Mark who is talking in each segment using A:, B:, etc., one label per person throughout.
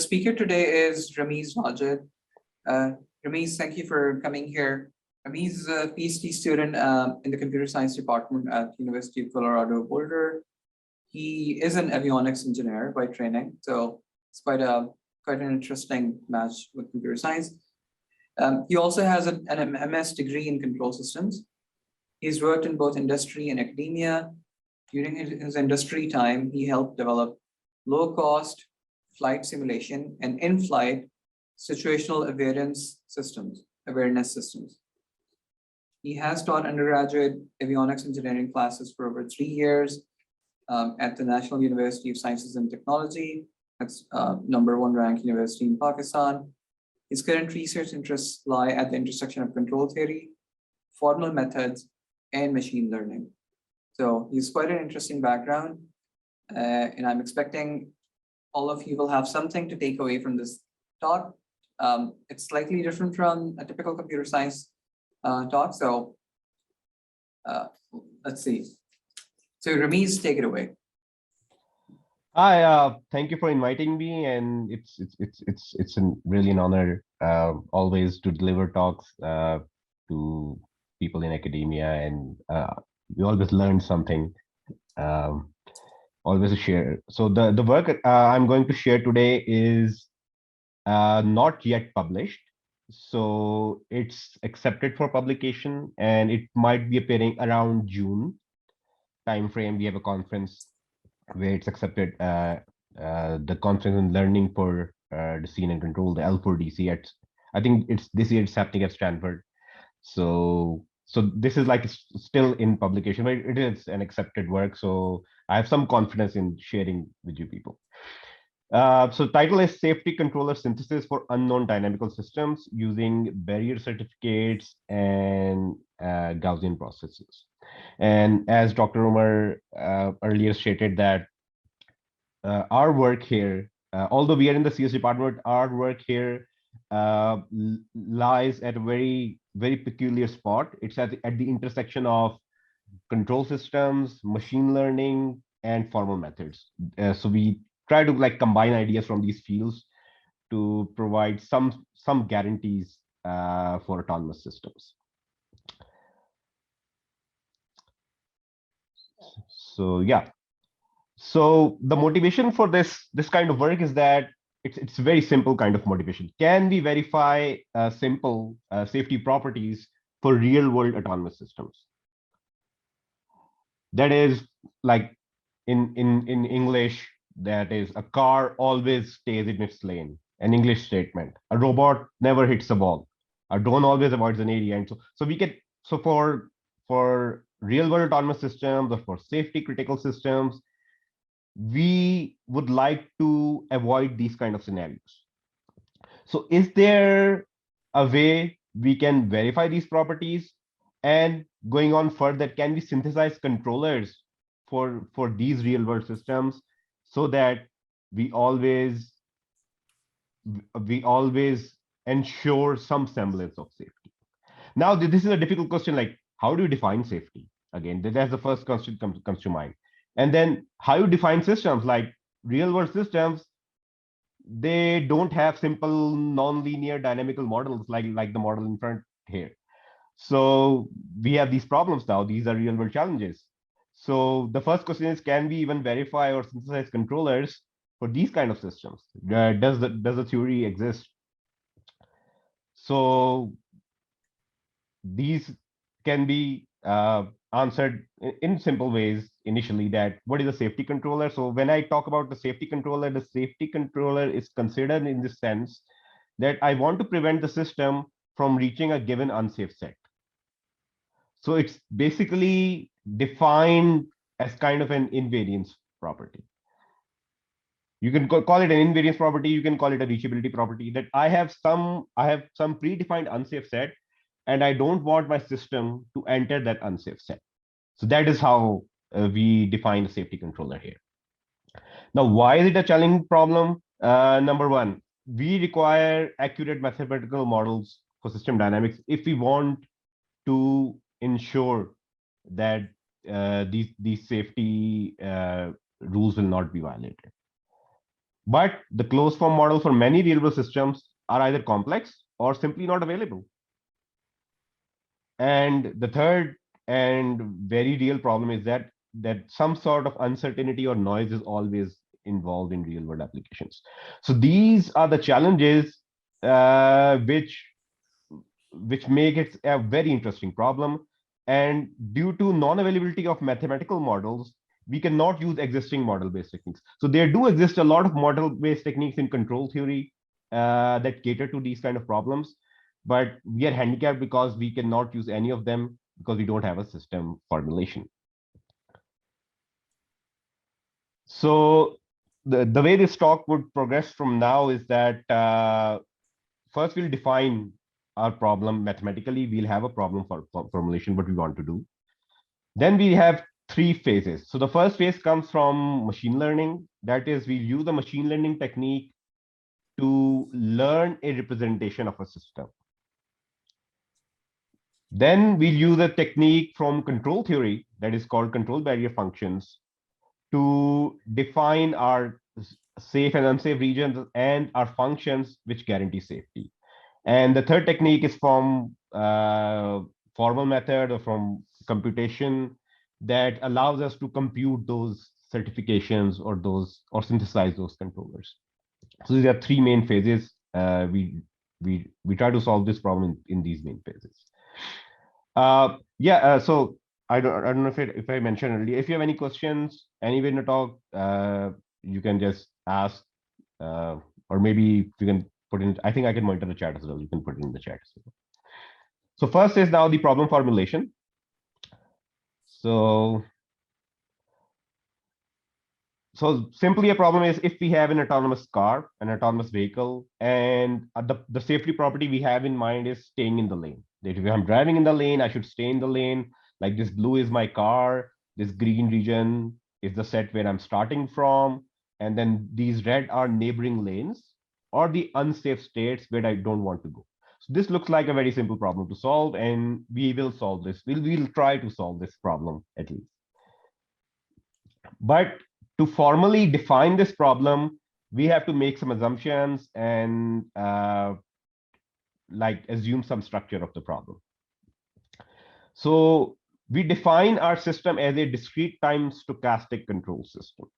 A: speaker today is Rameez Wajid. Rameez, thank you for coming here. Rameez is a PhD student in the computer science department at University of Colorado, Boulder. He is an avionics engineer by training, so it's quite an interesting match with computer science. He also has an MS degree in control systems. He's worked in both industry and academia. During his industry time, he helped develop low-cost flight simulation and in-flight situational awareness systems. He has taught undergraduate avionics engineering classes for over 3 years at the National University of Sciences and Technology. That's #1 ranked university in Pakistan. His current research interests lie at the intersection of control theory, formal methods, and machine learning. So he's quite an interesting background, and I'm expecting all of you will have something to take away from this talk. It's slightly different from a typical computer science talk. So let's see. So Rameez, take it away.
B: Hi, thank you for inviting me, and it's really an honor always to deliver talks to people in academia, and we always learn something. Always share. So the work I'm going to share today is not yet published, so it's accepted for publication, and it might be appearing around June timeframe. We have a conference where it's accepted, the conference on learning for decision and control, the L4DC. I think it's this year it's happening at Stanford. So this is like still in publication, but it is an accepted work. So I have some confidence in sharing with you people. So title is Safety Controller Synthesis for Unknown Dynamical Systems using Barrier Certificates and Gaussian Processes. And as Dr. Umar earlier stated that our work here, although we are in the CS department, our work here lies at a very peculiar spot. It's at the intersection of control systems, machine learning, and formal methods. So we try to like combine ideas from these fields to provide some guarantees for autonomous systems. So yeah. So the motivation for this kind of work is that it's very simple kind of motivation. Can we verify simple safety properties for real world autonomous systems? That is like in English, that is a car always stays in its lane, an English statement. A robot never hits a wall. A drone always avoids an area. And so we can, so for real world autonomous systems or for safety critical systems, we would like to avoid these kind of scenarios. So is there a way we can verify these properties? And going on further, can we synthesize controllers for these real world systems so that we always ensure some semblance of safety? Now, this is a difficult question, like how do you define safety? Again, that's the first question comes to mind. And then how you define systems, like real world systems, they don't have simple non-linear dynamical models like the model in front here. So we have these problems now. These are real world challenges. So the first question is, can we even verify or synthesize controllers for these kind of systems? Does the theory exist? So these can be answered in simple ways initially, that what is a safety controller? So when I talk about the safety controller is considered in the sense that I want to prevent the system from reaching a given unsafe set. So it's basically defined as kind of an invariance property. You can call it an invariance property, you can call it a reachability property, that I have some predefined unsafe set, and I don't want my system to enter that unsafe set. So that is how we define a safety controller here. Now, why is it a challenging problem? Number one, we require accurate mathematical models for system dynamics if we want to ensure that these safety rules will not be violated. But the closed form model for many real world systems are either complex or simply not available. And the third and very real problem is that some sort of uncertainty or noise is always involved in real world applications. So these are the challenges which make it a very interesting problem. And due to non-availability of mathematical models, we cannot use existing model-based techniques. So there do exist a lot of model-based techniques in control theory that cater to these kind of problems, but we are handicapped because we cannot use any of them because we don't have a system formulation. So the way this talk would progress from now is that first we'll define our problem mathematically. We'll have a problem for formulation, what we want to do. Then we have three phases. So the first phase comes from machine learning. That is, we use the machine learning technique to learn a representation of a system. Then we'll use a technique from control theory that is called control barrier functions to define our safe and unsafe regions and our functions which guarantee safety. And the third technique is from formal method or from computation that allows us to compute those certifications or synthesize those controllers. So these are three main phases. We try to solve this problem in these main phases. So I don't know if I mentioned earlier. If you have any questions, anywhere in the talk, you can just ask, or maybe you can put in. I think I can monitor the chat as well. You can put it in the chat as well. So first is now the problem formulation. So simply a problem is if we have an autonomous car, an autonomous vehicle, and the safety property we have in mind is staying in the lane. That if I'm driving in the lane, I should stay in the lane. Like this blue is my car, this green region is the set where I'm starting from, and then these red are neighboring lanes or the unsafe states where I don't want to go. So this looks like a very simple problem to solve, and we will solve this. We'll try to solve this problem at least. But to formally define this problem, we have to make some assumptions and like assume some structure of the problem. So we define our system as a discrete time stochastic control system,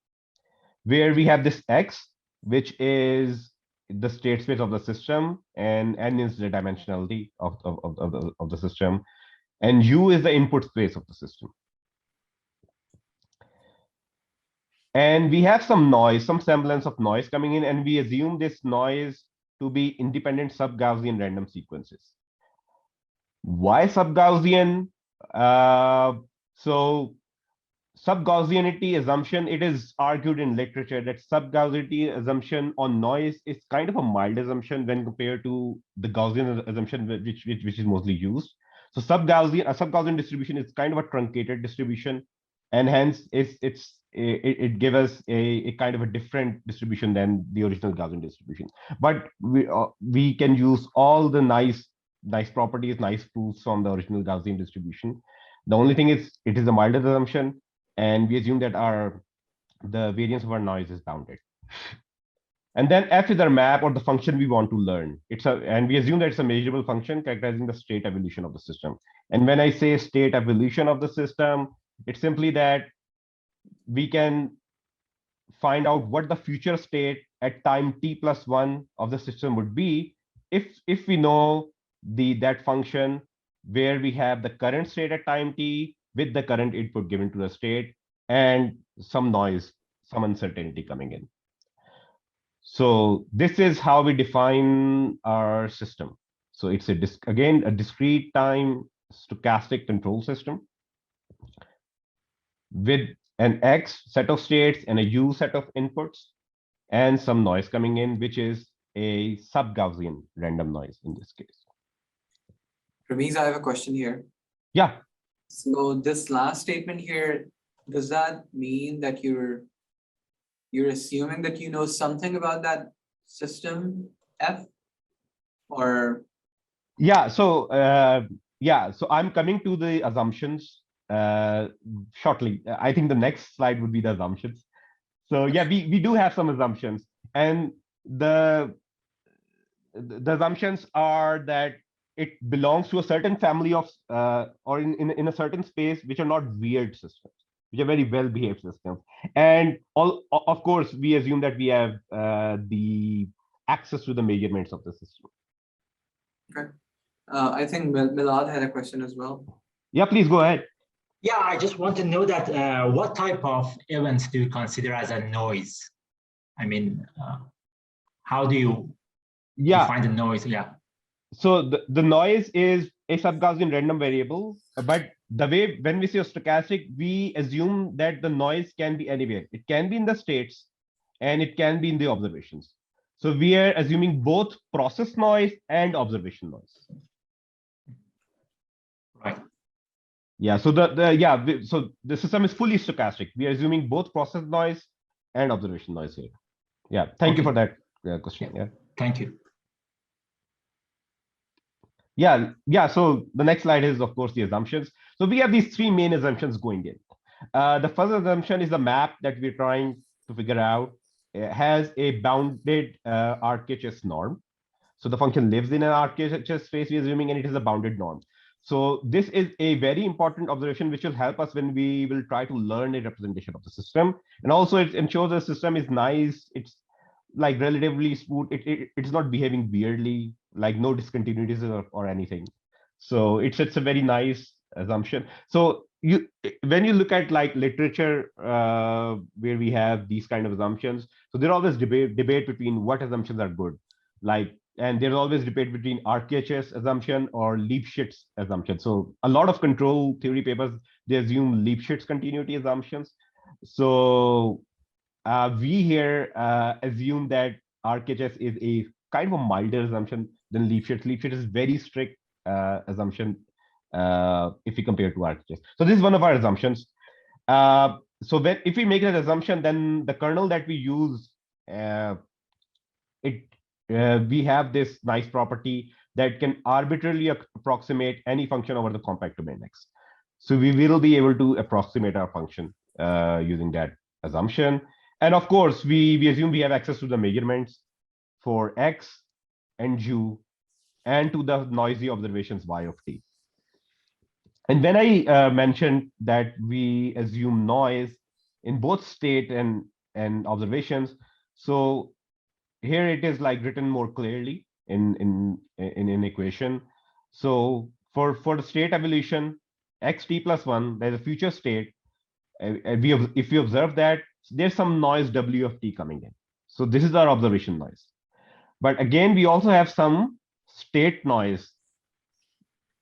B: where we have this X, which is the state space of the system, and N is the dimensionality of the system, and U is the input space of the system. And we have some noise, some semblance of noise coming in, and we assume this noise to be independent sub-Gaussian random sequences. Why sub-Gaussian? So sub-Gaussianity assumption, it is argued in literature that sub-Gaussianity assumption on noise is kind of a mild assumption when compared to the Gaussian assumption which is mostly used. So a sub-Gaussian distribution is kind of a truncated distribution, and hence it gives us a kind of a different distribution than the original Gaussian distribution. But we can use all the nice properties, nice proofs from the original Gaussian distribution. The only thing is it is a milder assumption, and we assume that the variance of our noise is bounded. And then f is our map or the function we want to learn. And we assume that it's a measurable function characterizing the state evolution of the system. And when I say state evolution of the system, it's simply that we can find out what the future state at time t+1 of the system would be if we know that function where we have the current state at time t with the current input given to the state and some noise, some uncertainty coming in. So this is how we define our system. So it's again a discrete time stochastic control system with an X set of states and a U set of inputs and some noise coming in, which is a sub-Gaussian random noise in this case.
A: Rameez, I have a question here.
B: Yeah.
A: So this last statement here, does that mean that you're assuming that you know something about that system F, or?
B: Yeah. So so I'm coming to the assumptions shortly. I think the next slide would be the assumptions. So yeah, we do have some assumptions. And the assumptions are that it belongs to a certain family of or in a certain space, which are not weird systems, which are very well behaved systems. And of course, we assume that we have the access to the measurements of the system.
A: Okay. I think Milad had a question as well.
B: Yeah, please go ahead.
C: Yeah, I just want to know that what type of events do you consider as a noise? I mean, how do you define the noise? Yeah.
B: So the noise is a sub-Gaussian random variable, but the way when we say stochastic, we assume that the noise can be anywhere. It can be in the states and it can be in the observations. So we are assuming both process noise and observation noise.
C: Right.
B: Yeah, so so the system is fully stochastic. We are assuming both process noise and observation noise here. Yeah, thank you for that question. Yeah.
C: Thank you.
B: Yeah. So the next slide is, of course, the assumptions. So we have these three main assumptions going in. The first assumption is the map that we're trying to figure out has a bounded RHS norm. So the function lives in an RHS space, we're assuming, and it is a bounded norm. So this is a very important observation, which will help us when we will try to learn a representation of the system. And also it ensures the system is nice. It's like relatively smooth. It's not behaving weirdly, like no discontinuities or anything. So it's a very nice assumption. So when you look at like literature where we have these kind of assumptions, so there's always debate between what assumptions are good. And there's always debate between RHS assumption or Lipschitz assumption. So a lot of control theory papers, they assume Lipschitz continuity assumptions. So we here assume that RHS is a kind of a milder assumption than Lipschitz. Lipschitz is very strict assumption if we compare to RHS. So this is one of our assumptions. So if we make that assumption, then the kernel that we use, we have this nice property that can arbitrarily approximate any function over the compact domain X. So we will be able to approximate our function using that assumption. And of course, we assume we have access to the measurements for X and U and to the noisy observations Y of t. And when I mentioned that we assume noise in both state and observations, so here it is like written more clearly in an equation. So for the state evolution, xt plus 1, there's a future state. If we observe that, there's some noise w of t coming in. So this is our observation noise. But again, we also have some state noise.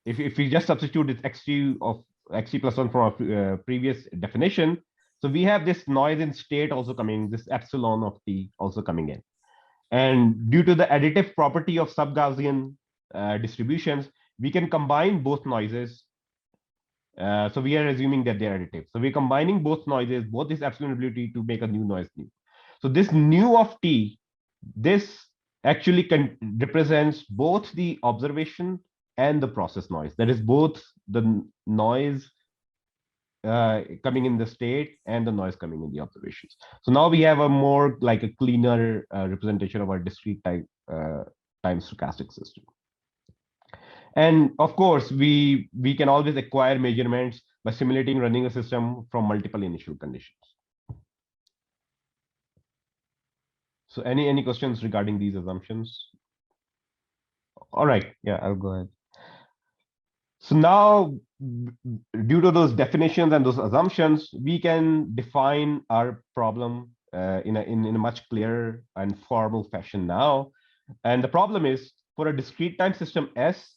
B: If we just substitute this xt plus 1 from our previous definition, so we have this noise in state also coming, this epsilon of t also coming in. And due to the additive property of sub-Gaussian distributions, we can combine both noises. So we are assuming that they're additive. So we're combining both noises, both this epsilon ability to make a new noise new. So this nu of t, this actually represents both the observation and the process noise. That is both the noise coming in the state and the noise coming in the observations. So now we have a more like a cleaner representation of our discrete time stochastic system. And of course, we can always acquire measurements by simulating running a system from multiple initial conditions. So any questions regarding these assumptions? All right, yeah, I'll go ahead. So now, due to those definitions and those assumptions, we can define our problem in a much clearer and formal fashion now. And the problem is, for a discrete time system S,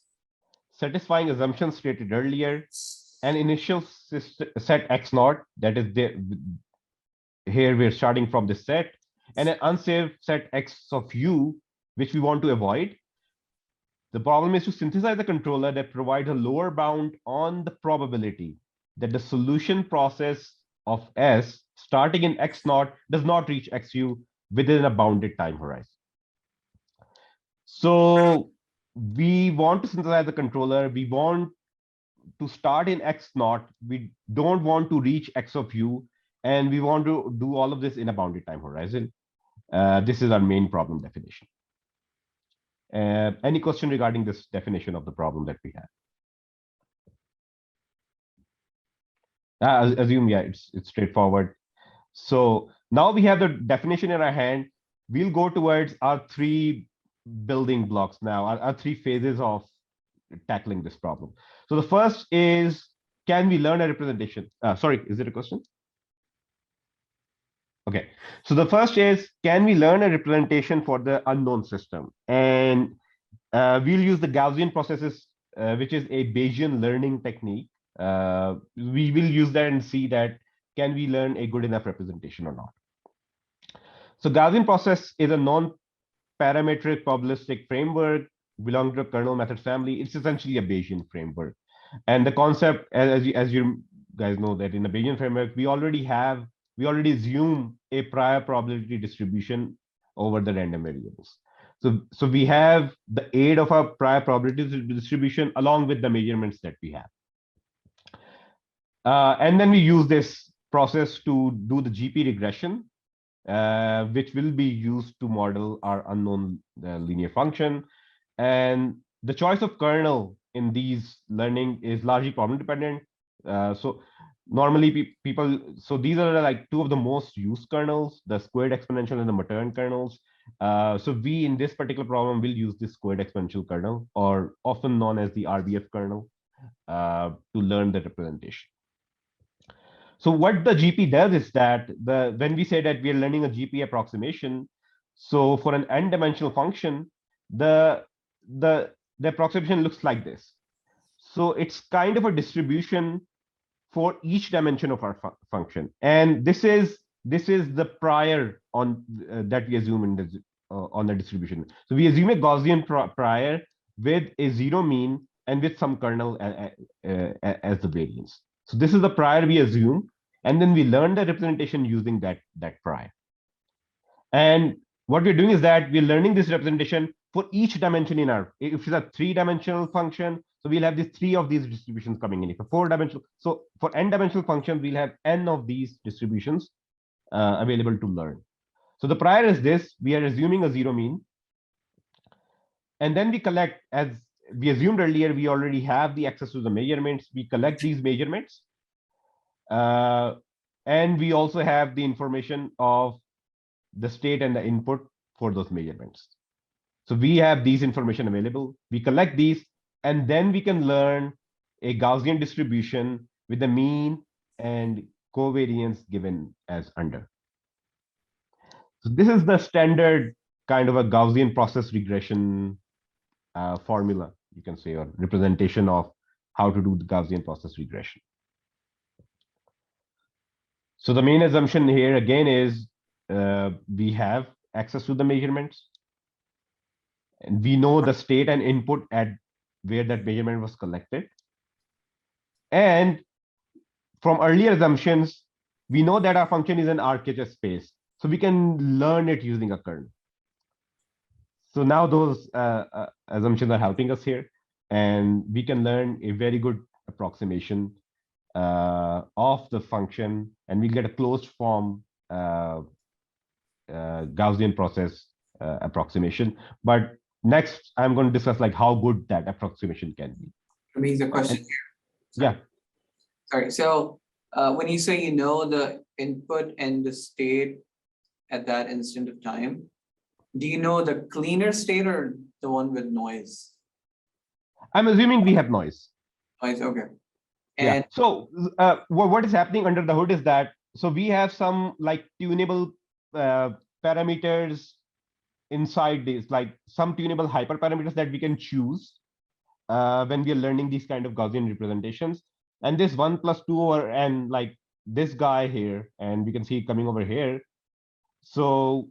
B: satisfying assumptions stated earlier, an initial set x naught, that is here we're starting from this set, and an unsafe set x of u, which we want to avoid. The problem is to synthesize a controller that provides a lower bound on the probability that the solution process of S starting in x naught does not reach xu within a bounded time horizon. So we want to synthesize the controller. We want to start in x naught. We don't want to reach x of u, and we want to do all of this in a bounded time horizon. This is our main problem definition. Any question regarding this definition of the problem that we have? Assume, yeah, it's straightforward. So now we have the definition in our hand. We'll go towards our three building blocks now, our three phases of tackling this problem. So the first is, can we learn a representation? Sorry, is it a question? Okay, so the first is, can we learn a representation for the unknown system? And we'll use the Gaussian processes, which is a Bayesian learning technique. We will use that and see that can we learn a good enough representation or not. So Gaussian process is a non-parametric probabilistic framework belonging to a kernel method family. It's essentially a Bayesian framework. And the concept, as you guys know, that in the Bayesian framework, we already assume a prior probability distribution over the random variables. So we have the aid of our prior probability distribution along with the measurements that we have. And then we use this process to do the GP regression, which will be used to model our unknown linear function. And the choice of kernel in these learning is largely problem dependent. So normally so these are like two of the most used kernels, the squared exponential and the Matern kernels. So we, in this particular problem, will use this squared exponential kernel, or often known as the RBF kernel, to learn the representation. So what the GP does is that when we say that we are learning a GP approximation, so for an n-dimensional function, the approximation looks like this. So it's kind of a distribution for each dimension of our function, and this is the prior on that we assume in the on the distribution. So we assume a Gaussian prior with a zero mean and with some kernel as the variance. So this is the prior we assume, and then we learn the representation using that prior. And what we're doing is that we're learning this representation for each dimension in our, if it's a three-dimensional function, so we'll have these three of these distributions coming in. If a four-dimensional, so for n-dimensional function, we'll have n of these distributions available to learn. So the prior is this, we are assuming a zero mean. And then we collect, as we assumed earlier, we already have the access to the measurements. We collect these measurements. And we also have the information of the state and the input for those measurements. So we have these information available. We collect these, and then we can learn a Gaussian distribution with the mean and covariance given as under. So this is the standard kind of a Gaussian process regression formula, you can say, or representation of how to do the Gaussian process regression. So the main assumption here again is we have access to the measurements, and we know the state and input at where that measurement was collected. And from earlier assumptions, we know that our function is an RHS space, so we can learn it using a kernel. So now those assumptions are helping us here, and we can learn a very good approximation of the function, and we'll get a closed form Gaussian process approximation. But next, I'm going to discuss like how good that approximation can be.
A: Rameez, a question here.
B: Yeah.
A: Sorry. So when you say you know the input and the state at that instant of time, do you know the cleaner state or the one with noise?
B: I'm assuming we have noise.
A: Noise, okay.
B: And yeah. So what is happening under the hood is that, so we have some like tunable parameters inside this, like some tunable hyperparameters that we can choose when we are learning these kind of Gaussian representations. And this 1 + 2 over n, like this guy here, and we can see it coming over here. So,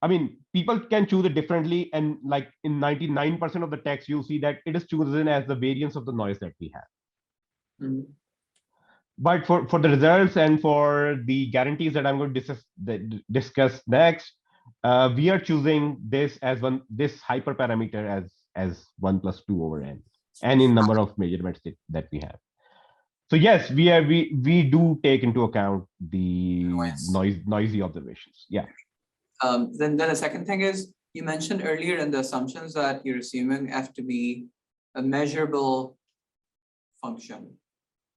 B: I mean, people can choose it differently, and like in 99% of the text, you'll see that it is chosen as the variance of the noise that we have. Mm-hmm. But for the results and for the guarantees that I'm going to discuss next, we are choosing this as this hyperparameter as 1 + 2 over n, and in number of measurements that we have. So yes, we do take into account the noisy observations. Yeah.
A: Then the second thing is, you mentioned earlier in the assumptions that you're assuming F to be a measurable function,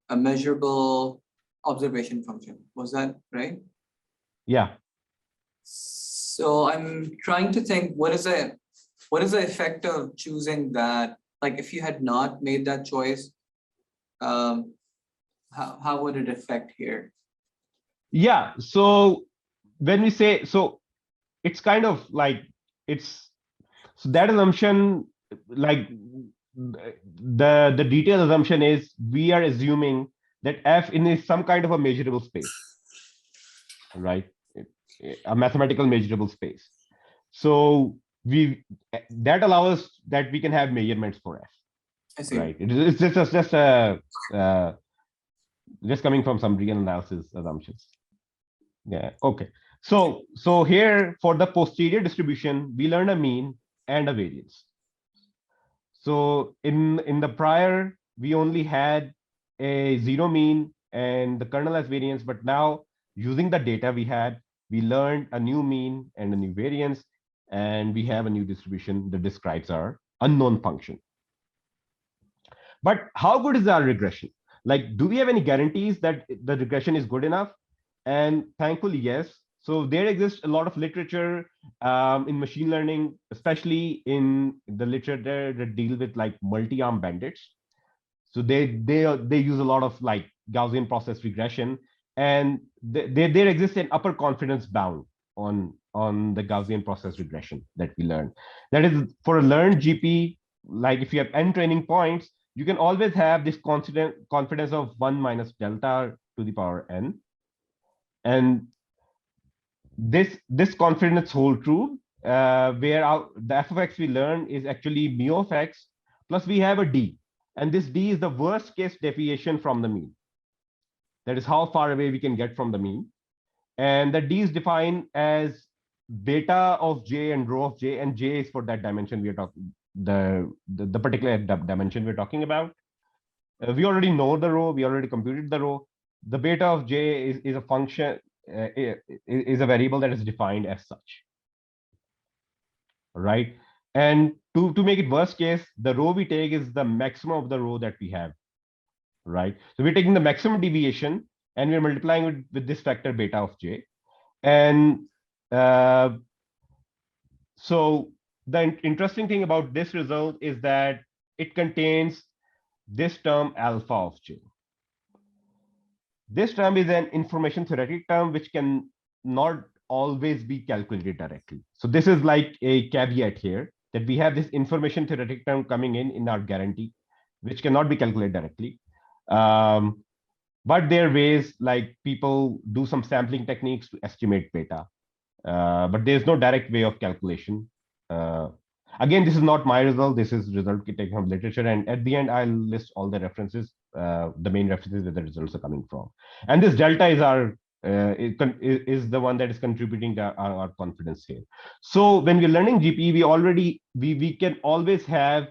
A: a measurable observation function. Was that right?
B: Yeah.
A: So I'm trying to think, what is the effect of choosing that? Like, if you had not made that choice, how would it affect here?
B: Yeah. So when we say, so it's kind of like, so that assumption, like the detailed assumption is we are assuming that F is some kind of a measurable space, right? A mathematical measurable space. So that allows us that we can have measurements for F.
A: I see.
B: Right. It's just coming from some real analysis assumptions. Yeah. Okay. So here for the posterior distribution, we learn a mean and a variance. So in the prior, we only had a zero mean and the kernel as variance, but now using the data we had, we learned a new mean and a new variance, and we have a new distribution that describes our unknown function. But how good is our regression? Like, do we have any guarantees that the regression is good enough? And thankfully, yes. So there exists a lot of literature in machine learning, especially in the literature that deal with like multi-arm bandits. So they use a lot of like Gaussian process regression, and there exists an upper confidence bound on the Gaussian process regression that we learned. That is, for a learned GP, like if you have n training points, you can always have this confidence of 1 minus delta to the power n. And this confidence hold true, where the f of x we learn is actually mu of x, plus we have a d. And this d is the worst case deviation from the mean. That is how far away we can get from the mean. And the d is defined as beta of j and rho of j, and j is for that dimension we are talking, the particular dimension we're talking about. We already know the rho, we already computed the rho. The beta of j is a function, is a variable that is defined as such, right? And to make it worst case, the rho we take is the maximum of the rho that we have, right? So we're taking the maximum deviation and we're multiplying it with this factor beta of j. And so the interesting thing about this result is that it contains this term alpha of j. This term is an information theoretic term which can not always be calculated directly. So this is like a caveat here, that we have this information theoretic term coming in our guarantee, which cannot be calculated directly. But there are ways, like people do some sampling techniques to estimate beta, but there's no direct way of calculation. Again, this is not my result. This is result taken from literature. And at the end, I'll list all the references, the main references where the results are coming from. And this delta is our is the one that is contributing to our confidence here. So when we're learning GPE, we can always have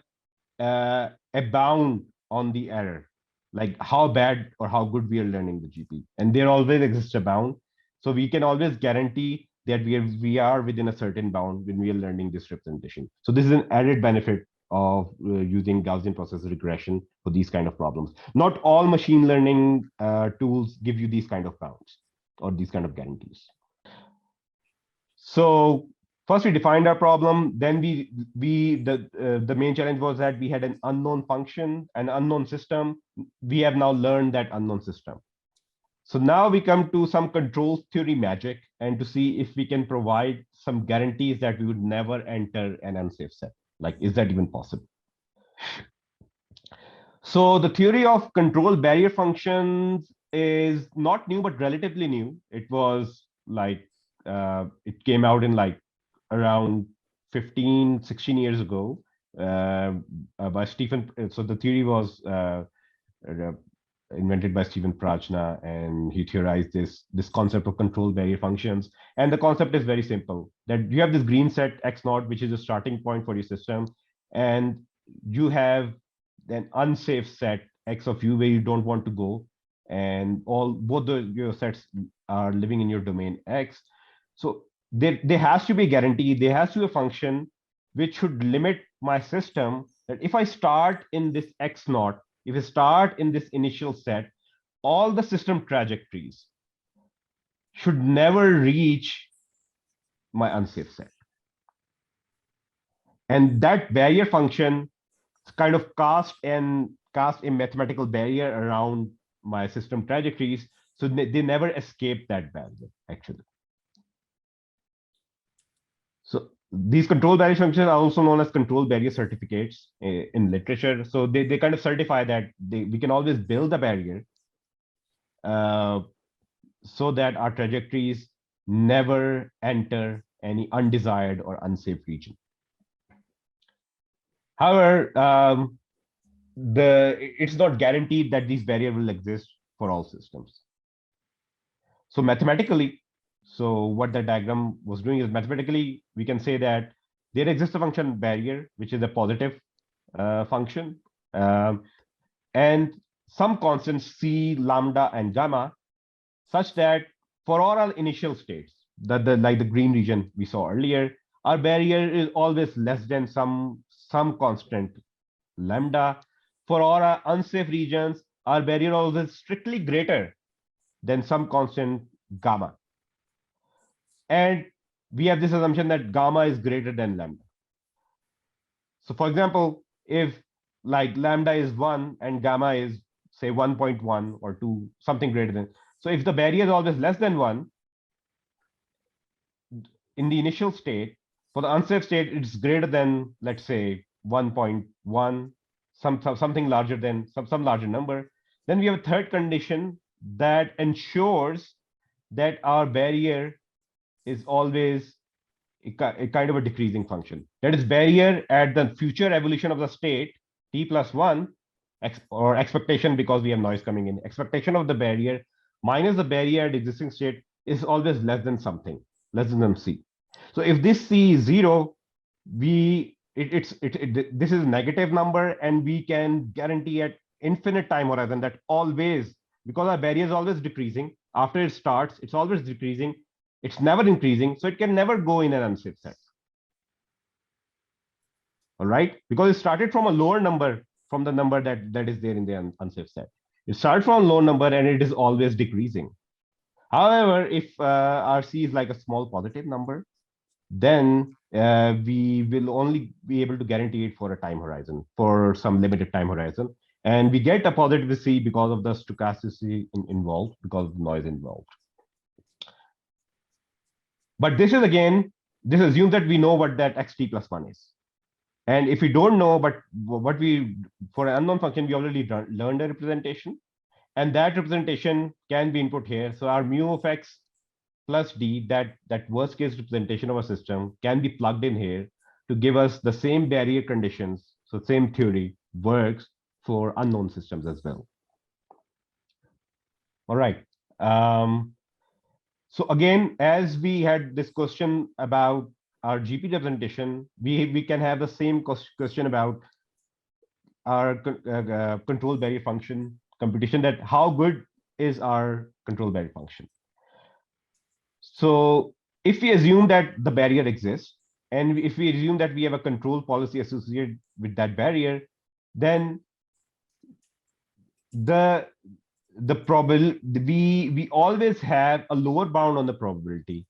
B: a bound on the error, like how bad or how good we are learning the GPE. And there always exists a bound. So we can always guarantee that we are within a certain bound when we are learning this representation. So this is an added benefit of using Gaussian process regression for these kind of problems. Not all machine learning tools give you these kind of bounds or these kind of guarantees. So first we defined our problem. Then the main challenge was that we had an unknown function, an unknown system. We have now learned that unknown system. So now we come to some control theory magic and to see if we can provide some guarantees that we would never enter an unsafe set. Like, is that even possible? So the theory of control barrier functions is not new, but relatively new. It was like, it came out in like around 15, 16 years ago by Stephen. So the theory was invented by Stephen Prajna, and he theorized this concept of control barrier functions. And the concept is very simple, that you have this green set x naught, which is a starting point for your system, and you have an unsafe set x of u where you don't want to go, and both your sets are living in your domain x. So there has to be a guarantee, there has to be a function which should limit my system, that if I start in this x naught, if I start in this initial set, all the system trajectories should never reach my unsafe set. And that barrier function kind of cast a mathematical barrier around my system trajectories, so they never escape that barrier actually. So these control barrier functions are also known as control barrier certificates in literature. So they kind of certify that we can always build a barrier so that our trajectories never enter any undesired or unsafe region. However, it's not guaranteed that these barriers will exist for all systems. So mathematically, so what the diagram was doing is mathematically, we can say that there exists a function barrier, which is a positive function, and some constants c, lambda, and gamma, such that for all our initial states, like the green region we saw earlier, our barrier is always less than some constant lambda. For all our unsafe regions, our barrier is always strictly greater than some constant gamma. And we have this assumption that gamma is greater than lambda. So for example, if like lambda is 1 and gamma is say 1.1 or 2, something greater than. So if the barrier is always less than 1 in the initial state, for the unsafe state, it's greater than, let's say, 1.1, something larger than some larger number. Then we have a third condition that ensures that our barrier is always a kind of a decreasing function. That is, barrier at the future evolution of the state, t plus 1, or expectation, because we have noise coming in, expectation of the barrier minus the barrier at existing state is always less than something, less than c. So if this c is 0, this is a negative number, and we can guarantee at infinite time horizon that always, because our barrier is always decreasing, after it starts, it's always decreasing, it's never increasing, so it can never go in an unsafe set. All right, because it started from a lower number from the number that is there in the unsafe set. It starts from a low number and it is always decreasing. However, if RC is like a small positive number, then we will only be able to guarantee it for a time horizon, for some limited time horizon. And we get a positive C because of the stochasticity involved, because of the noise involved. But this is again, this assumes that we know what that xt plus 1 is. And if we don't know, but what we, for an unknown function, we already learned a representation. And that representation can be input here. So our mu of x plus d, that worst case representation of a system, can be plugged in here to give us the same barrier conditions. So same theory works for unknown systems as well. All right. So again, as we had this question about our GP representation, we can have the same question about our control barrier function computation, that how good is our control barrier function. So if we assume that the barrier exists, and if we assume that we have a control policy associated with that barrier, then we always have a lower bound on the probability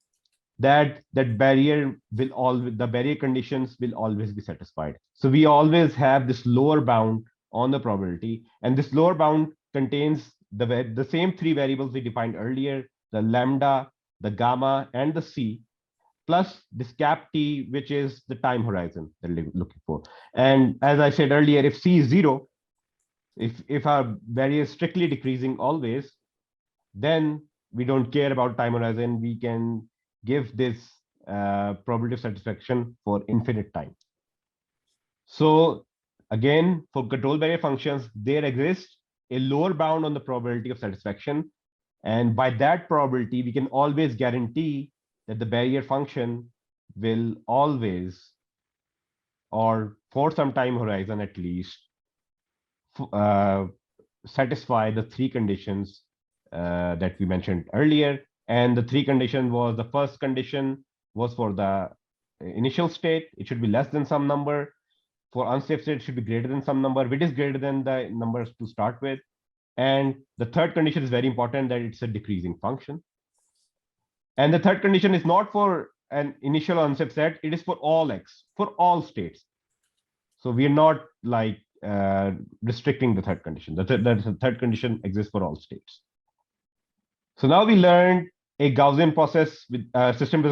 B: that barrier will always, the barrier conditions will always be satisfied. So we always have this lower bound on the probability, and this lower bound contains the same three variables we defined earlier, the lambda, the gamma, and the c, plus this cap t, which is the time horizon that we're looking for. And as I said earlier, if c is 0, if our barrier is strictly decreasing always, then we don't care about time horizon. We can give this probability of satisfaction for infinite time. So again, for control barrier functions, there exists a lower bound on the probability of satisfaction. And by that probability, we can always guarantee that the barrier function will always, or for some time horizon at least, satisfy the three conditions that we mentioned earlier. And the three conditions was, the first condition was for the initial state. It should be less than some number. For unsafe state, it should be greater than some number, which is greater than the numbers to start with. And the third condition is very important, that it's a decreasing function. And the third condition is not for an initial unsafe set, it is for all x, for all states. So we are not like restricting the third condition. The third condition exists for all states. So now we learned a Gaussian process with system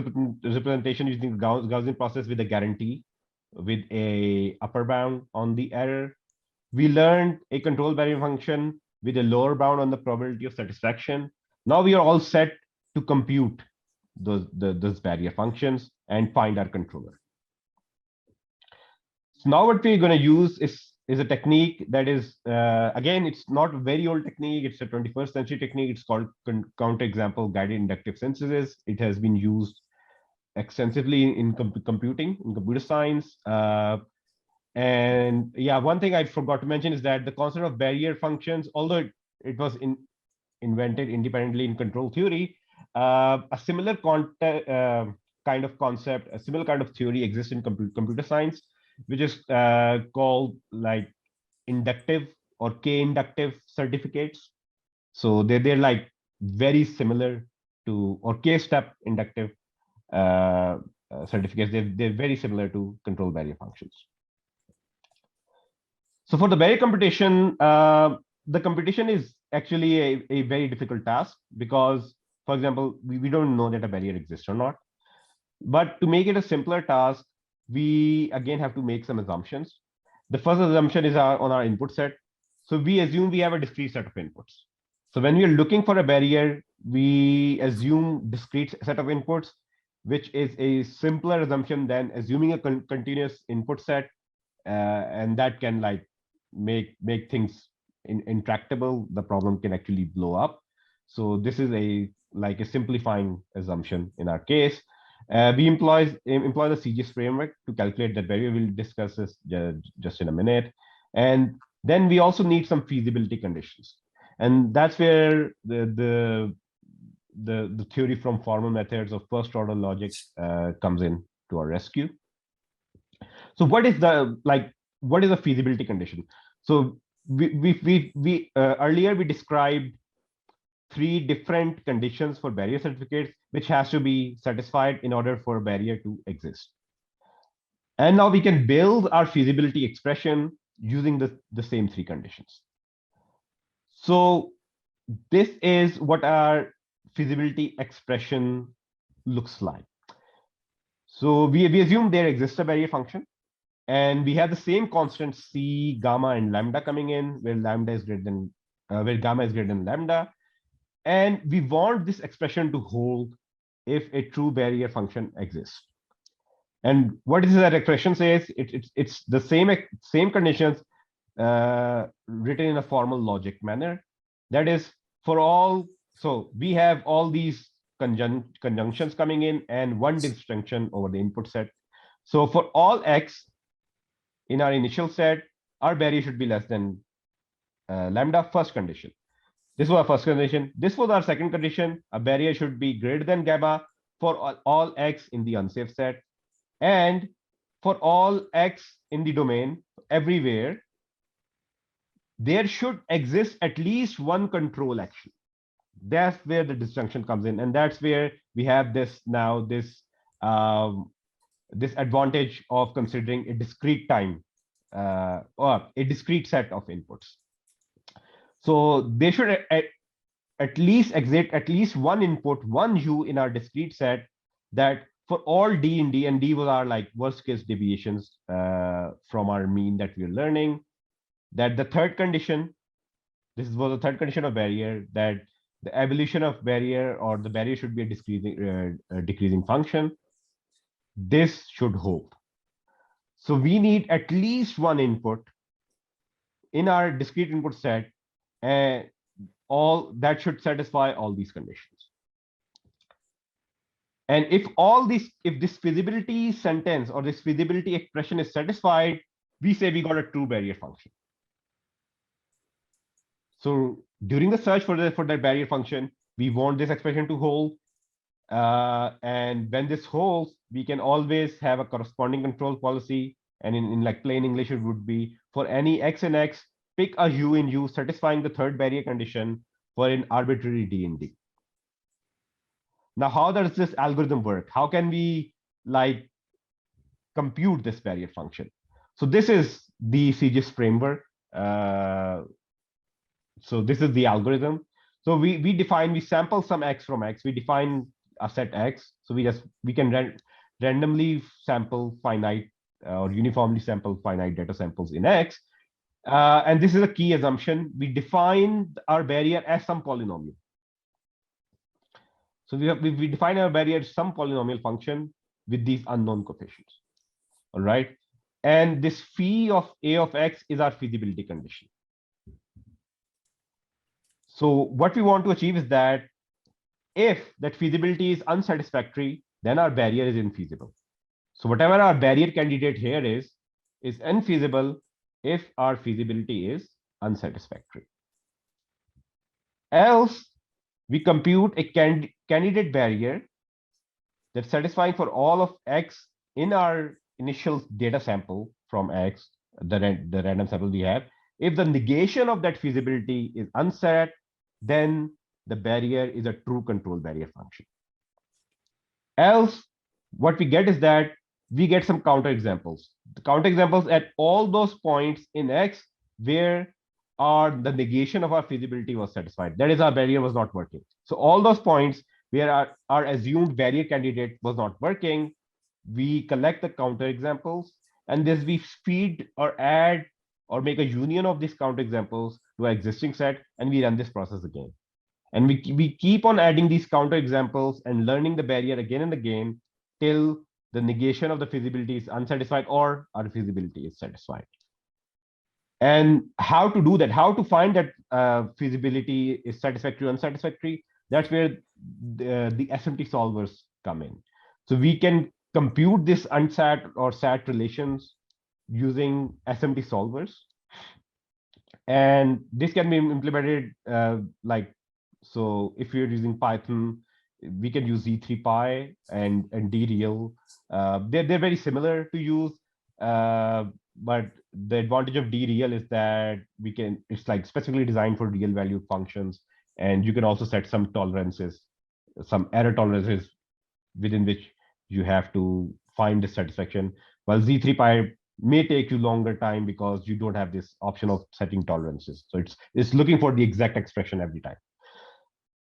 B: representation using the Gaussian process with a guarantee, with a upper bound on the error. We learned a control barrier function with a lower bound on the probability of satisfaction. Now we are all set to compute those barrier functions and find our controller. So now what we're going to use is a technique that is, again, it's not a very old technique. It's a 21st century technique. It's called counterexample guided inductive synthesis. It has been used extensively in computing, in computer science. And yeah, one thing I forgot to mention is that the concept of barrier functions, although it was invented independently in control theory, a similar kind of concept, a similar kind of theory exists in computer science, which is called like inductive or k-inductive certificates. So they're like very similar to, or k-step inductive certificates. They're very similar to control barrier functions. So for the barrier computation, the computation is actually a very difficult task because, for example, we don't know that a barrier exists or not. But to make it a simpler task, we again have to make some assumptions. The first assumption is on our input set. So we assume we have a discrete set of inputs. So when we are looking for a barrier, we assume discrete set of inputs, which is a simpler assumption than assuming a continuous input set, and that can like make things intractable. The problem can actually blow up. So this is a simplifying assumption in our case. We employ the CEGIS framework to calculate that barrier. We'll discuss this just in a minute. And then we also need some feasibility conditions. And that's where the theory from formal methods of first order logic comes in to our rescue. So what is a feasibility condition? So we earlier we described 3 different conditions for barrier certificates, which has to be satisfied in order for a barrier to exist. And now we can build our feasibility expression using the same 3 conditions. So this is what our feasibility expression looks like. So we assume there exists a barrier function, and we have the same constants c, gamma, and lambda coming in, where lambda is greater than where gamma is greater than lambda. And we want this expression to hold if a true barrier function exists. And what is that expression says? It's the same conditions written in a formal logic manner. That is, for all, so we have all these conjunctions coming in and one disjunction over the input set. So for all x in our initial set, our barrier should be less than lambda, first condition. This was our first condition. This was our second condition. A barrier should be greater than gamma for all x in the unsafe set. And for all x in the domain, everywhere, there should exist at least one control action. That's where the disjunction comes in. And that's where we have this advantage of considering a discrete time or a discrete set of inputs. So they should at least exist at least one input, one u in our discrete set, that for all d in d, and d was our like worst case deviations from our mean that we're learning, that the third condition, this was the third condition of barrier, that the evolution of barrier or the barrier should be a decreasing function. This should hold. So we need at least one input in our discrete input set, and all that should satisfy all these conditions. And if this feasibility sentence or this feasibility expression is satisfied, we say we got a true barrier function. So during the search for that barrier function, we want this expression to hold. And when this holds, we can always have a corresponding control policy. And in like plain English, it would be for any x in x, pick a u in u satisfying the third barrier condition for an arbitrary d in d. Now, how does this algorithm work? How can we like compute this barrier function? So this is the CEGIS framework. So this is the algorithm. So we sample some x from x. We define a set x. So we can randomly sample finite or uniformly sample finite data samples in x. And this is a key assumption. We define our barrier as some polynomial. So we define our barrier as some polynomial function with these unknown coefficients. All right. And this phi of a of x is our feasibility condition. So what we want to achieve is that if that feasibility is unsatisfactory, then our barrier is infeasible. So whatever our barrier candidate here is infeasible if our feasibility is unsatisfactory. Else, we compute a candidate barrier that's satisfying for all of x in our initial data sample from x, the random sample we have. If the negation of that feasibility is unset, then the barrier is a true control barrier function. Else, what we get is that we get some counterexamples. The counterexamples at all those points in x where the negation of our feasibility was satisfied. That is, our barrier was not working. So all those points where our assumed barrier candidate was not working, we collect the counterexamples, and this we feed or add or make a union of these counterexamples to our existing set, and we run this process again. And we keep on adding these counterexamples and learning the barrier again and again till the negation of the feasibility is unsatisfied or our feasibility is satisfied. And how to do that, how to find that feasibility is satisfactory or unsatisfactory, that's where the SMT solvers come in. So we can compute this unsat or sat relations using SMT solvers. And this can be implemented so if you're using Python, we can use Z3Py and DReal. They're very similar to use, but the advantage of DReal is that it's like specifically designed for real value functions, and you can also set some tolerances, some error tolerances within which you have to find dissatisfaction, while Z3Py may take you longer time because you don't have this option of setting tolerances. So it's looking for the exact expression every time.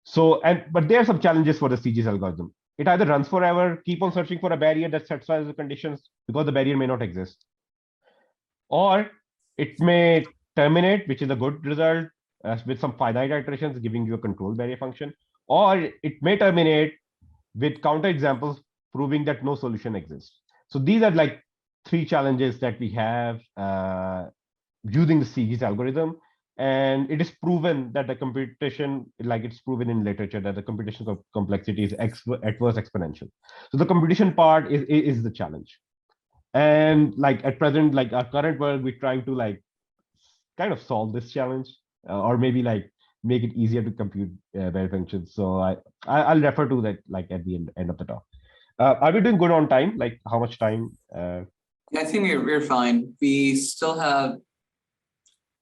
B: So, but there are some challenges for the CEGIS algorithm. It either runs forever, keep on searching for a barrier that satisfies the conditions because the barrier may not exist, or it may terminate, which is a good result with some finite iterations giving you a control barrier function, or it may terminate with counterexamples proving that no solution exists. So these are like three challenges that we have using the CEGIS algorithm. And it is proven that the computation, like it's proven in literature, that the computation complexity is adverse exponential. So the computation part is the challenge. And like at present, like our current work, we're trying to like kind of solve this challenge, or maybe like make it easier to compute barrier functions. So I'll refer to that like at the end of the talk. Are we doing good on time? Like how much time?
A: Yeah, I think we're fine. We still have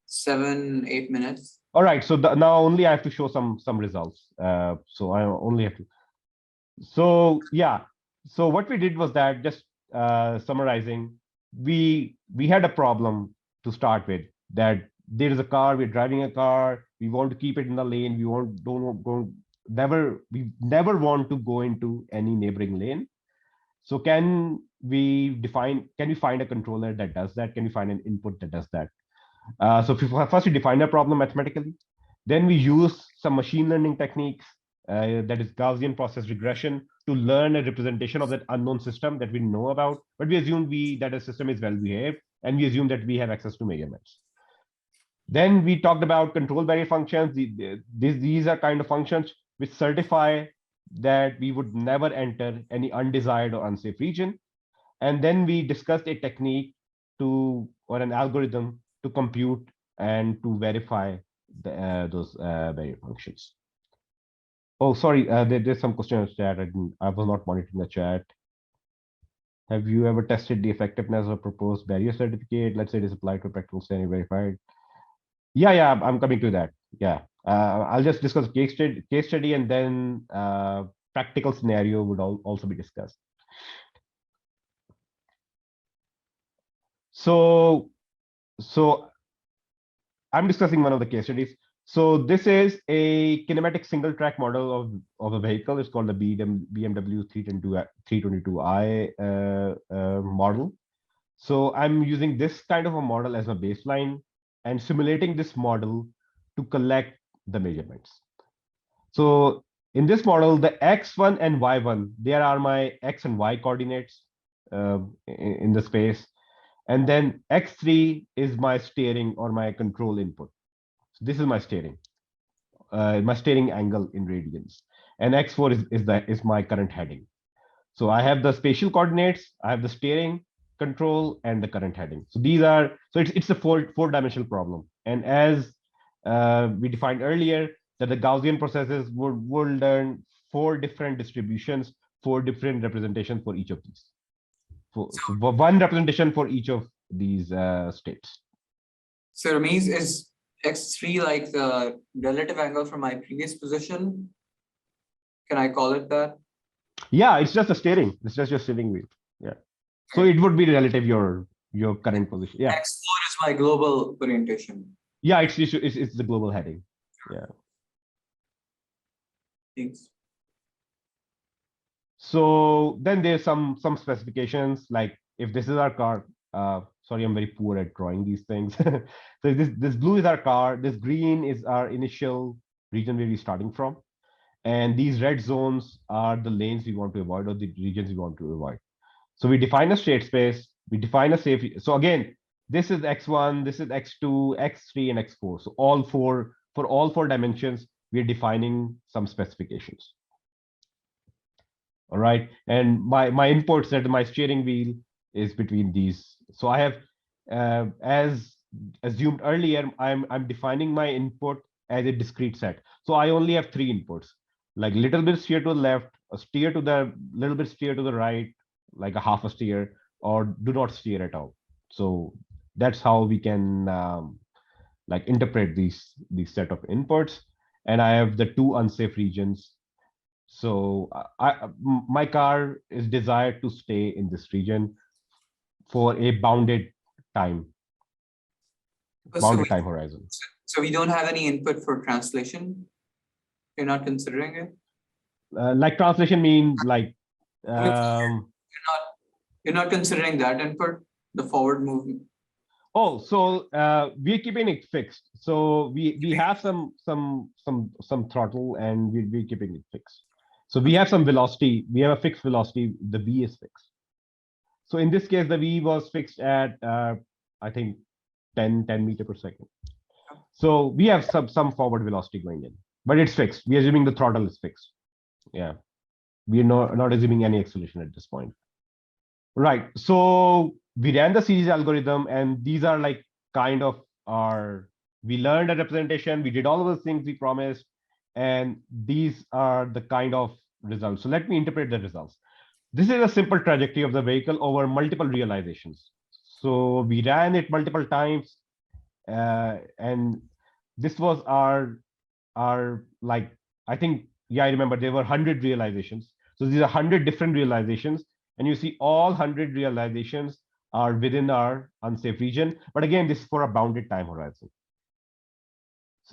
A: 7-8 minutes.
B: All right. So now only I have to show some results. So I only have to. So yeah. So what we did was that, just summarizing, we had a problem to start with, that there is a car, we're driving a car, we want to keep it in the lane, we never want to go into any neighboring lane. So can we find a controller that does that? Can we find an input that does that? So first we define a problem mathematically. Then we use some machine learning techniques, that is Gaussian process regression, to learn a representation of that unknown system that we know about, but we assume that a system is well behaved, and we assume that we have access to measurements. Then we talked about control barrier functions. These are kind of functions which certify that we would never enter any undesired or unsafe region. And then we discussed a technique or an algorithm to compute and to verify those barrier functions. Oh, sorry. There's some question in the chat. I was not monitoring the chat. Have you ever tested the effectiveness of a proposed barrier certificate? Let's say it is applied to practical standard verified. Yeah, I'm coming to that. Yeah, I'll just discuss case study, and then practical scenario would also be discussed. So I'm discussing one of the case studies. So this is a kinematic single track model of a vehicle. It's called the BMW 322i model. So I'm using this kind of a model as a baseline and simulating this model to collect the measurements. So in this model, the x1 and y1, there are my x and y coordinates in the space. And then x3 is my steering or my control input. So this is my steering angle in radians. And x4 is my current heading. So I have the spatial coordinates, I have the steering, control, and the current heading. So these are, so it's a four-dimensional problem. And as we defined earlier, that the Gaussian processes would learn 4 different distributions, 4 different representations for each of these. So one representation for each of these states.
A: So Rameez, is x3 like the relative angle from my previous position? Can I call it that?
B: Yeah, it's just a steering. It's just your steering wheel. Yeah. So it would be relative your current position. Yeah.
A: x4 is my global orientation.
B: Yeah, it's the global heading. Yeah.
A: Thanks.
B: So then there's some specifications, like if this is our car. Sorry, I'm very poor at drawing these things. So this blue is our car. This green is our initial region where we're starting from. And these red zones are the lanes we want to avoid or the regions we want to avoid. So we define a state space, we define a safe. So again, this is x1, this is x2, x3, and x4. So for all 4 dimensions, we're defining some specifications. All right. And my inputs, that my steering wheel is between these. So I have, as assumed earlier, I'm defining my input as a discrete set. So I only have 3 inputs, like little bit steer to the left, a steer to the little bit steer to the right, like a half a steer, or do not steer at all. So that's how we can like interpret these set of inputs. And I have the 2 unsafe regions. So my car is desired to stay in this region for a bounded time horizon.
A: So we don't have any input for translation. You're not considering it?
B: Like translation means like
A: you're not considering that input, the forward movement.
B: Oh, so we're keeping it fixed. So we have some throttle, and we're keeping it fixed. So we have some velocity. We have a fixed velocity. The v is fixed. So in this case, the v was fixed at I think 10 meter per second. So we have some forward velocity going in, but it's fixed. We're assuming the throttle is fixed. Yeah, we're not assuming any acceleration at this point. Right. So we ran the CEGIS algorithm, and these are like kind of we learned a representation. We did all of those things we promised, and these are the kind of results. So let me interpret the results. This is a simple trajectory of the vehicle over multiple realizations. So we ran it multiple times, and this was our like, I think, yeah, I remember there were 100 realizations. So these are 100 different realizations, and you see all 100 realizations are within our unsafe region. But again, this is for a bounded time horizon.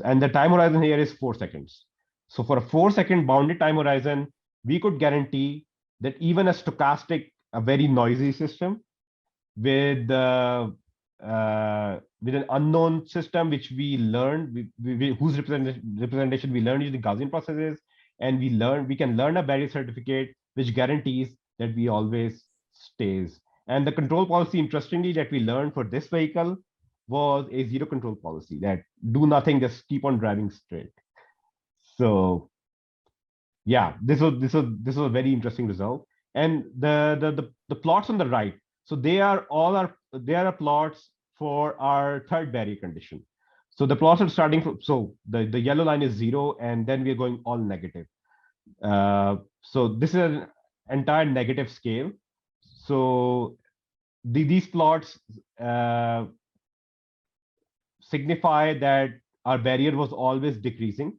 B: And the time horizon here is 4 seconds. So for a 4-second bounded time horizon, we could guarantee that even a stochastic, a very noisy system with an unknown system, which we learned, whose representation we learned using Gaussian processes, and we can learn a barrier certificate which guarantees that we always stays. And the control policy, interestingly, that we learned for this vehicle was a zero control policy, that do nothing, just keep on driving straight. So yeah, this was a very interesting result. And the plots on the right, so they are plots for our 3rd barrier condition. So the plots are starting from, so the yellow line is 0, and then we're going all negative. So this is an entire negative scale. So these plots signify that our barrier was always decreasing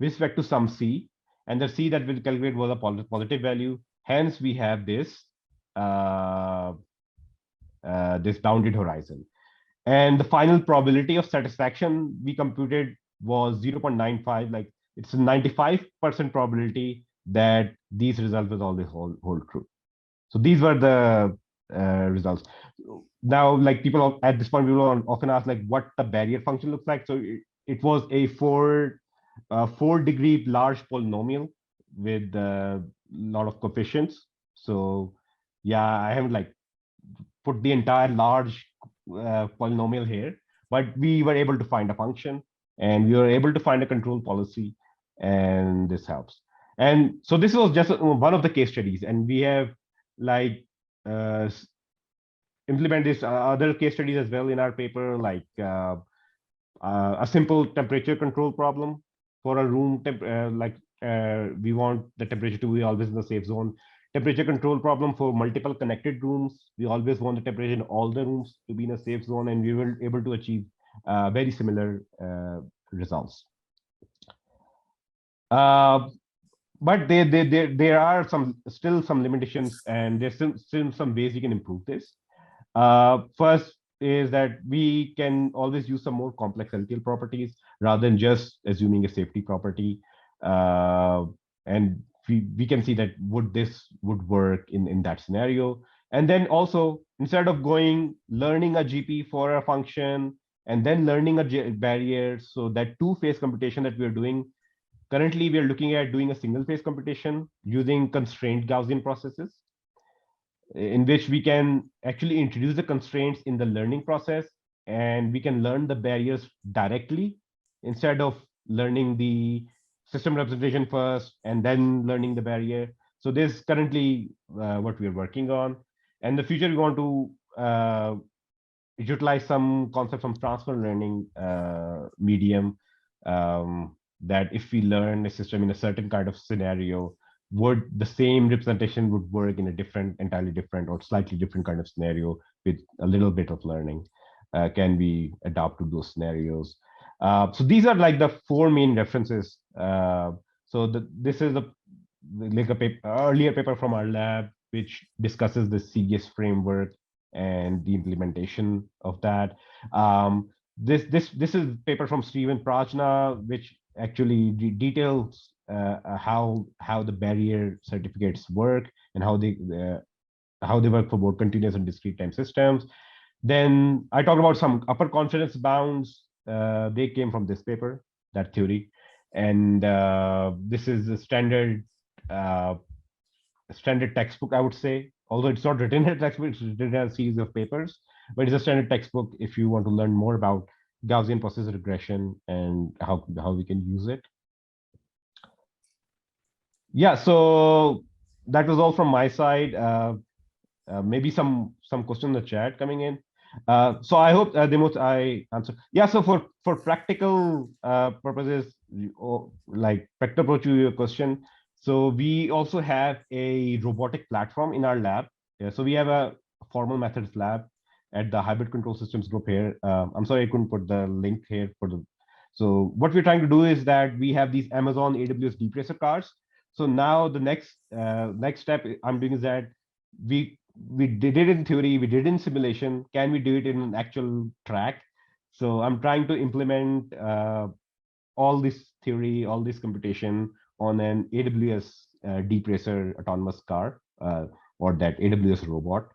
B: with respect to some c, and the c that we'll calculate was a positive value. Hence, we have this this bounded horizon. And the final probability of satisfaction we computed was 0.95. Like it's a 95% probability that these results will always hold true. So these were the results. Now, like people at this point, people often ask like what the barrier function looks like. So it was a 4-degree large polynomial with a lot of coefficients. So yeah, I haven't like put the entire large polynomial here, but we were able to find a function and we were able to find a control policy, and this helps. And so this was just one of the case studies, and we have like implement this other case studies as well in our paper, like a simple temperature control problem for a room we want the temperature to be always in the safe zone. Temperature control problem for multiple connected rooms. We always want the temperature in all the rooms to be in a safe zone, and we were able to achieve very similar results. But there are still some limitations, and there's still some ways we can improve this. First is that we can always use some more complex LTL properties rather than just assuming a safety property. And we can see that this would work in that scenario. And then also, instead of learning a GP for a function and then learning a barrier, so that two-phase computation that we're doing, currently we are looking at doing a single-phase computation using constrained Gaussian processes, in which we can actually introduce the constraints in the learning process, and we can learn the barriers directly instead of learning the system representation first and then learning the barrier. So this is currently what we are working on. And in the future, we want to utilize some concepts from transfer learning medium, that if we learn a system in a certain kind of scenario, would the same representation would work in a entirely different or slightly different kind of scenario with a little bit of learning? Can we adapt to those scenarios? So these are like the 4 main references. This is like a earlier paper from our lab, which discusses the CEGIS framework and the implementation of that. This is a paper from Steven Prajna, which actually details how the barrier certificates work and how they work for both continuous and discrete time systems. Then I talked about some upper confidence bounds. They came from this paper, that theory. And this is a standard textbook, I would say. Although it's not written in a textbook, it's written in a series of papers, but it's a standard textbook if you want to learn more about Gaussian process regression and how we can use it. Yeah, so that was all from my side. Maybe some question in the chat coming in. So I hope I answered. Yeah, so for practical purposes, like practical approach to your question, so we also have a robotic platform in our lab. Yeah, so we have a formal methods lab at the hybrid control systems group here. I'm sorry I couldn't put the link here for the. So what we're trying to do is that we have these Amazon AWS deep-racer cars. So now the next step I'm doing is that we did it in theory, we did it in simulation. Can we do it in an actual track? So I'm trying to implement all this theory, all this computation on an AWS deep-racer autonomous car, or that AWS robot,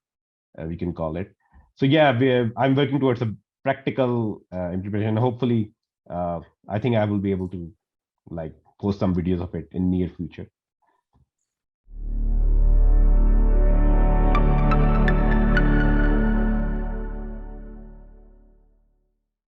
B: we can call it. So yeah, I'm working towards a practical implementation. Hopefully, I think I will be able to like post some videos of it in near future.